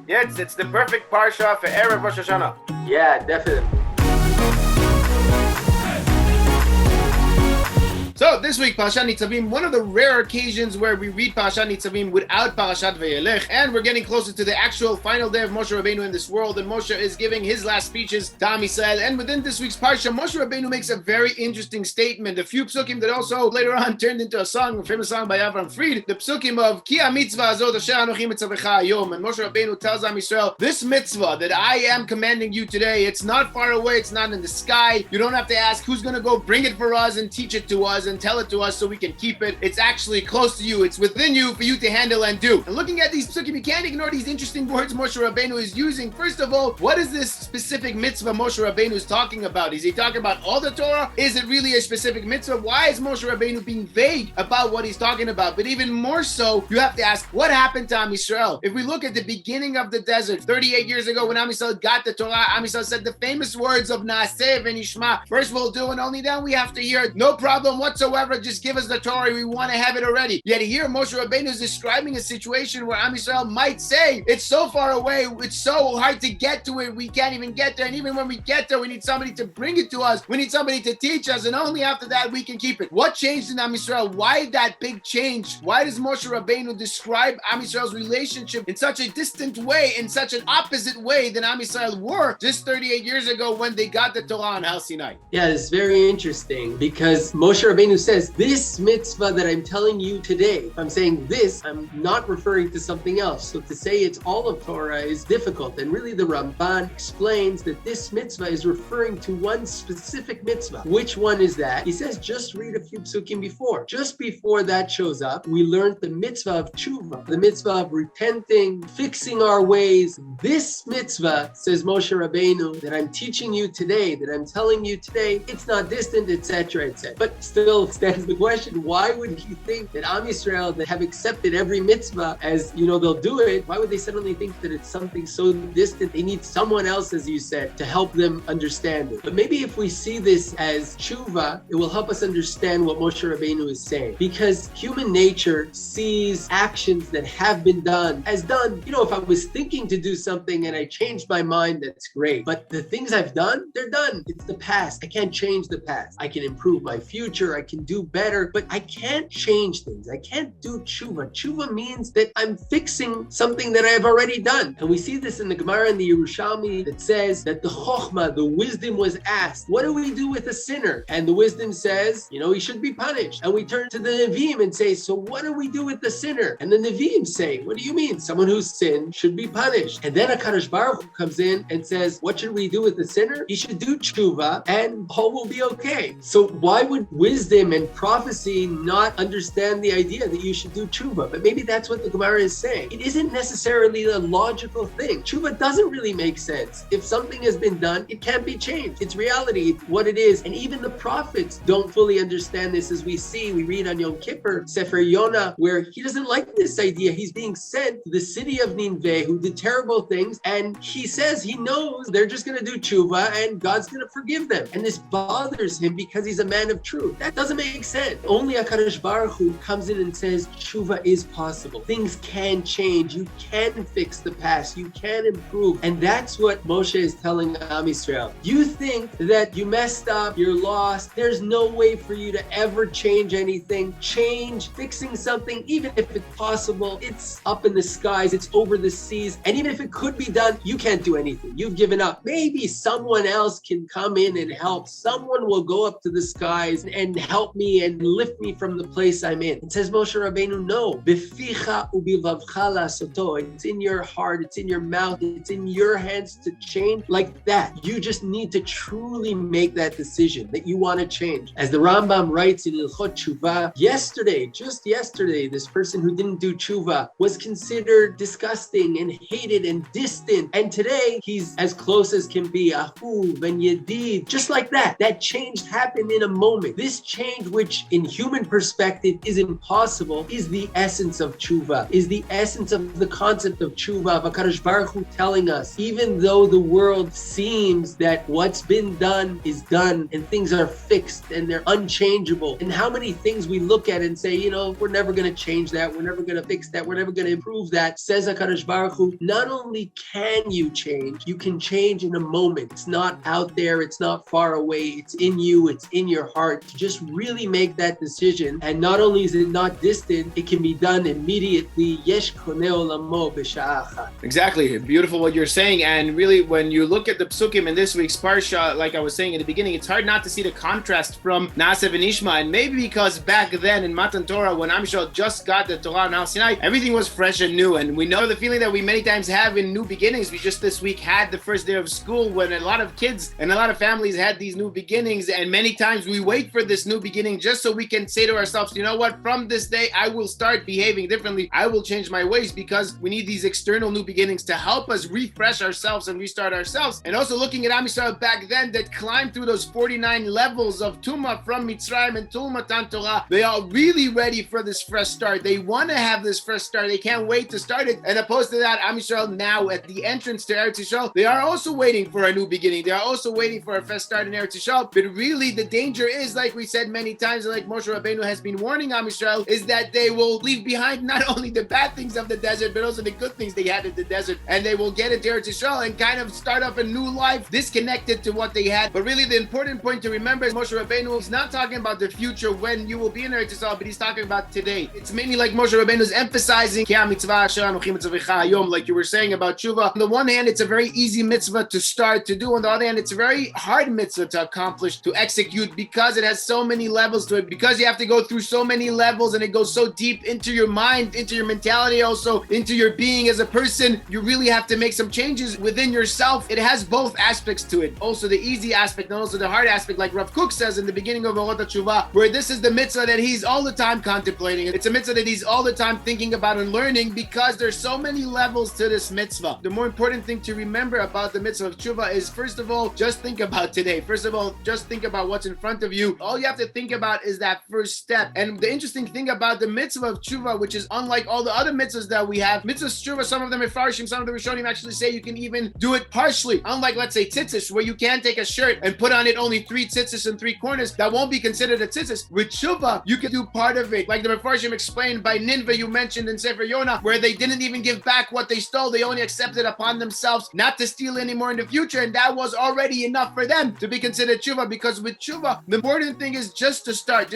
Yes, it's the perfect Parsha for Erev Rosh Hashanah. Yeah, definitely. So this week, Parsha Nitzavim, one of the rare occasions where we read Parsha Nitzavim without Parashat Vayelech, and we're getting closer to the actual final day of Moshe Rabeinu in this world, and Moshe is giving his last speeches to Am Yisrael. And within this week's Parsha, Moshe Rabeinu makes a very interesting statement, a few psukim that also later on turned into a song, a famous song by Avram Fried, the psukim of Ki Mitzvah Azot Asher Anochi Mitzavecha Hayom. And Moshe Rabeinu tells Am Yisrael, this mitzvah that I am commanding you today, it's not far away, it's not in the sky. You don't have to ask who's going to go bring it for us and teach it to us and tell it to us so we can keep it. It's actually close to you. It's within you for you to handle and do. And looking at these psukim, you can't ignore these interesting words Moshe Rabeinu is using. First of all, what is this specific mitzvah Moshe Rabeinu is talking about? Is he talking about all the Torah? Is it really a specific mitzvah? Why is Moshe Rabeinu being vague about what he's talking about? But even more so, you have to ask, what happened to Am Yisrael? If we look at the beginning of the desert, 38 years ago when Am Yisrael got the Torah, Am Yisrael said the famous words of Na'asa, ונשמע. First we'll do, and only then we have to hear it. No problem whatsoever. Just give us the Torah. We want to have it already. Yet here Moshe Rabeinu is describing a situation where Am Yisrael might say, it's so far away, it's so hard to get to it, we can't even get there. And even when we get there, we need somebody to bring it to us. We need somebody to teach us. And only after that we can keep it. What changed in Am Yisrael? Why that big change? Why does Moshe Rabeinu describe Am Yisrael's relationship in such a distant way, in such an opposite way than Am Yisrael were just 38 years ago when they got the Torah on Har Sinai? Yeah, it's very interesting because Moshe Rabeinu says, this mitzvah that I'm telling you today, I'm saying this, I'm not referring to something else. So to say it's all of Torah is difficult. And really the Ramban explains that this mitzvah is referring to one specific mitzvah. Which one is that? He says, just read a few psukim before. Just before that shows up, we learned the mitzvah of tshuva, the mitzvah of repenting, fixing our ways. This mitzvah, says Moshe Rabeinu, that I'm teaching you today, that I'm telling you today, it's not distant, etc., etc. But still stands the question, why would you think that Am Yisrael that have accepted every mitzvah as, they'll do it, why would they suddenly think that it's something so distant? They need someone else, as you said, to help them understand it. But maybe if we see this as tshuva, it will help us understand what Moshe Rabeinu is saying. Because human nature sees actions that have been done as done. If I was thinking to do something and I changed my mind, that's great. But the things I've done, they're done. It's the past. I can't change the past. I can improve my future. I can do better, but I can't change things. I can't do tshuva. Tshuva means that I'm fixing something that I've already done. And we see this in the Gemara in the Yerushalmi that says that the chokhmah, the wisdom was asked, what do we do with a sinner? And the wisdom says, he should be punished. And we turn to the Nevi'im and say, so what do we do with the sinner? And the Nevi'im say, what do you mean? Someone who's sinned should be punished. And then HaKadosh Baruch Hu comes in and says, what should we do with the sinner? He should do tshuva and all will be okay. So why would wisdom and prophecy not understand the idea that you should do tshuva? But maybe that's what the Gemara is saying. It isn't necessarily a logical thing. Tshuva doesn't really make sense. If something has been done, it can't be changed. It's reality. It's what it is. And even the prophets don't fully understand this, as we read on Yom Kippur, Sefer Yonah, where he doesn't like this idea. He's being sent to the city of Nineveh, who did terrible things, and he says he knows they're just going to do tshuva and God's going to forgive them. And this bothers him because he's a man of truth. That doesn't make sense. Only HaKadosh Baruch Hu comes in and says tshuva is possible. Things can change. You can fix the past. You can improve. And that's what Moshe is telling Am Yisrael. You think that you messed up, you're lost, there's no way for you to ever change anything. Fixing something, even if it's possible, it's up in the skies, it's over the seas. And even if it could be done, you can't do anything. You've given up. Maybe someone else can come in and help. Someone will go up to the skies and help me and lift me from the place I'm in. It says Moshe Rabeinu, no. Beficha ubivavcha lasoto. It's in your heart, it's in your mouth, it's in your hands to change like that. You just need to truly make that decision that you want to change. As the Rambam writes in Ilchot Tshuva, just yesterday, this person who didn't do tshuva was considered disgusting and hated and distant. And today, he's as close as can be. Ahuv and Yedid. Just like that. That change happened in a moment. This change change which in human perspective is impossible is the essence of tshuva, is the essence of the concept of tshuva, of HaKadosh Baruch Hu telling us, even though the world seems that what's been done is done and things are fixed and they're unchangeable, and how many things we look at and say, we're never going to change that, we're never going to fix that, we're never going to improve that, says HaKadosh Baruch Hu, not only can you change, you can change in a moment. It's not out there, it's not far away, it's in you, it's in your heart, to just really make that decision. And not only is it not distant, it can be done immediately. Yesh koneh olamo b'sha'a achat. Exactly. Beautiful what you're saying. And really, when you look at the psukim in this week's Parsha, like I was saying in the beginning, it's hard not to see the contrast from Na'aseh ונשמע. And maybe because back then in Matan Torah, when Am Yisrael just got the Torah on Har Sinai, everything was fresh and new. And we know the feeling that we many times have in new beginnings. We just this week had the first day of school when a lot of kids and a lot of families had these new beginnings. And many times we wait for this new beginning just so we can say to ourselves, you know what, from this day, I will start behaving differently. I will change my ways, because we need these external new beginnings to help us refresh ourselves and restart ourselves. And also looking at Am Yisrael back then that climbed through those 49 levels of Tumah from Mitzrayim and Tul Matan Torah, they are really ready for this fresh start. They want to have this fresh start. They can't wait to start it. And opposed to that, Am Yisrael now at the entrance to Eretz Yisrael, they are also waiting for a new beginning. They are also waiting for a fresh start in Eretz Yisrael. But really the danger is, like we said many times, and like Moshe Rabeinu has been warning Am Yisrael, is that they will leave behind not only the bad things of the desert, but also the good things they had in the desert. And they will get into Eretz Yisrael and kind of start up a new life disconnected to what they had. But really the important point to remember is Moshe Rabeinu is not talking about the future when you will be in Eretz Yisrael, but he's talking about today. It's mainly like Moshe Rabeinu is emphasizing Am Yisrael, like you were saying about tshuva. On the one hand, it's a very easy mitzvah to start to do. On the other hand, it's a very hard mitzvah to accomplish, to execute, because it has so many levels to it, because you have to go through so many levels and it goes so deep into your mind, into your mentality, also into your being as a person. You really have to make some changes within yourself. It has both aspects to it. Also the easy aspect and also the hard aspect, like Rav Kook says in the beginning of Orot HaTshuva, where this is the mitzvah that he's all the time contemplating. It's a mitzvah that he's all the time thinking about and learning, because there's so many levels to this mitzvah. The more important thing to remember about the mitzvah of tshuva is, first of all, just think about today. First of all, just think about what's in front of you. All you have to think about is that first step. And the interesting thing about the mitzvah of tshuva, which is unlike all the other mitzvahs that we have, mitzvahs tshuva, some of them are farshim, some of the Rishonim actually say you can even do it partially. Unlike, let's say, tzitzis, where you can take a shirt and put on it only 3 tzitzis and 3 corners, that won't be considered a tzitzis. With tshuva, you can do part of it. Like the Mefarshim explained by Nineveh, you mentioned in Sefer Yonah, where they didn't even give back what they stole. They only accepted upon themselves not to steal anymore in the future. And that was already enough for them to be considered tshuva, because with tshuva, the important thing is just to start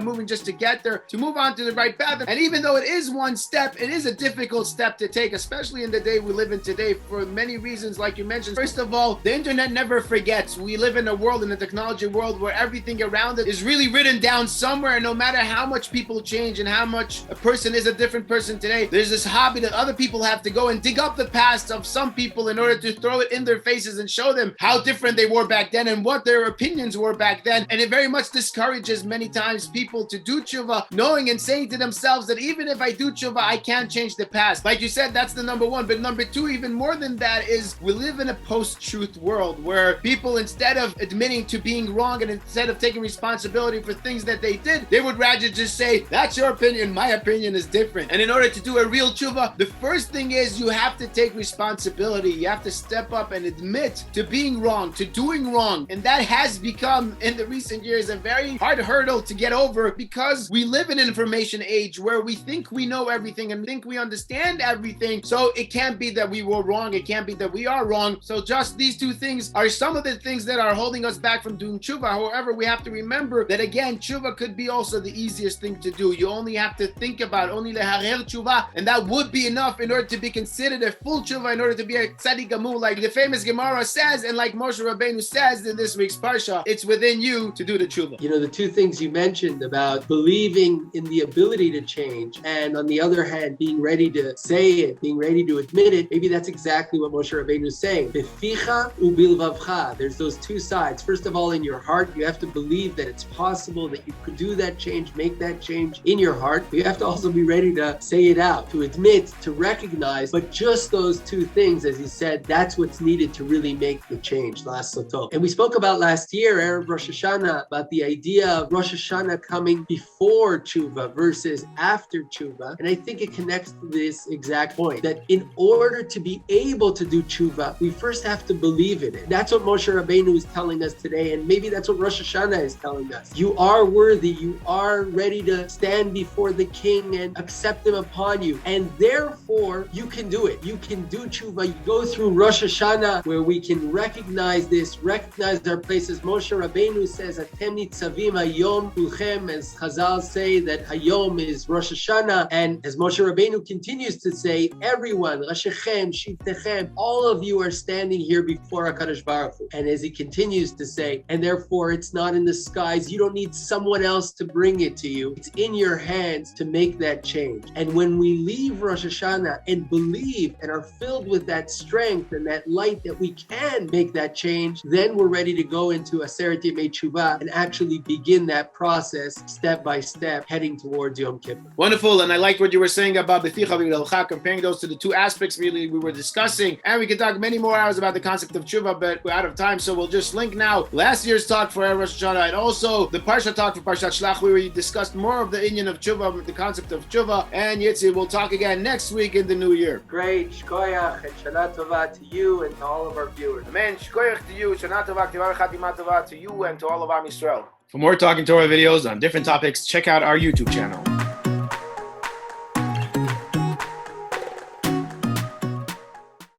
moving, just to get there, to move on to the right path. And even though it is one step, it is a difficult step to take, especially in the day we live in today, for many reasons, like you mentioned. First of all, the internet never forgets. We live in a world, in a technology world, where everything around it is really written down somewhere. And no matter how much people change and how much a person is a different person today, there's this hobby that other people have to go and dig up the past of some people in order to throw it in their faces and show them how different they were back then and what their opinions were back then. And it very much discourages many times people to do tshuva, knowing and saying to themselves that even if I do tshuva, I can't change the past. Like you said, that's the number one. But number two, even more than that, is we live in a post-truth world where people, instead of admitting to being wrong and instead of taking responsibility for things that they did, they would rather just say, that's your opinion, my opinion is different. And in order to do a real tshuva, the first thing is you have to take responsibility. You have to step up and admit to being wrong, to doing wrong. And that has become, in the recent years, a very hard hurdle to get over, because we live in an information age where we think we know everything and think we understand everything. So it can't be that we were wrong. It can't be that we are wrong. So just these two things are some of the things that are holding us back from doing tshuva. However, we have to remember that, again, tshuva could be also the easiest thing to do. You only have to think about only leharer tshuva, and that would be enough in order to be considered a full tshuva, in order to be a tzaddik gamur, like the famous Gemara says, and like Moshe Rabeinu says in this week's Parsha. It's within you to do the tshuva. You know, the two things you mentioned about believing in the ability to change, and on the other hand, being ready to say it, being ready to admit it, maybe that's exactly what Moshe Rabeinu is saying. Beficha ubilvavcha. There's those two sides. First of all, in your heart, you have to believe that it's possible that you could do that change, make that change in your heart. But you have to also be ready to say it out, to admit, to recognize. But just those two things, as he said, that's what's needed to really make the change. And we spoke about last year, Erev Rosh Hashanah, about the idea idea of Rosh Hashanah coming before tshuva versus after tshuva, and I think it connects to this exact point, that in order to be able to do tshuva, we first have to believe in it. That's what Moshe Rabeinu is telling us today, and maybe that's what Rosh Hashanah is telling us. You are worthy, you are ready to stand before the king and accept him upon you, and therefore you can do it. You can do tshuva. You go through Rosh Hashanah where we can recognize this, recognize our places. Moshe Rabeinu says, Atem Nitzavim Hayom Kulchem, as Chazal say that Hayom is Rosh Hashanah, and as Moshe Rabeinu continues to say, everyone, Rashechem, Shivtechem, all of you are standing here before HaKadosh Baruch Hu. And as he continues to say, and therefore it's not in the skies, you don't need someone else to bring it to you. It's in your hands to make that change. And when we leave Rosh Hashanah and believe and are filled with that strength and that light that we can make that change, then we're ready to go into Aseret Yemei Teshuvah and actually begin that process step by step heading towards Yom Kippur. Wonderful, and I liked what you were saying about B'ticha V'Hilcha, comparing those to the two aspects really we were discussing, and we could talk many more hours about the concept of Tshuva, but we're out of time, so we'll just link now last year's talk for Rosh Hashanah and also the Parsha talk for Parshat Shlach, where we discussed more of the inyan of Tshuva, the concept of Tshuva, and Yitzi. We'll talk again next week in the new year. Great, Shkoyach, and Shana Tova to you and to all of our viewers. Amen. Shkoyach to you, Shana Tova, K'var Chatima Tova to you and to all of Am Yisrael. For more Talking Torah videos on different topics, check out our YouTube channel.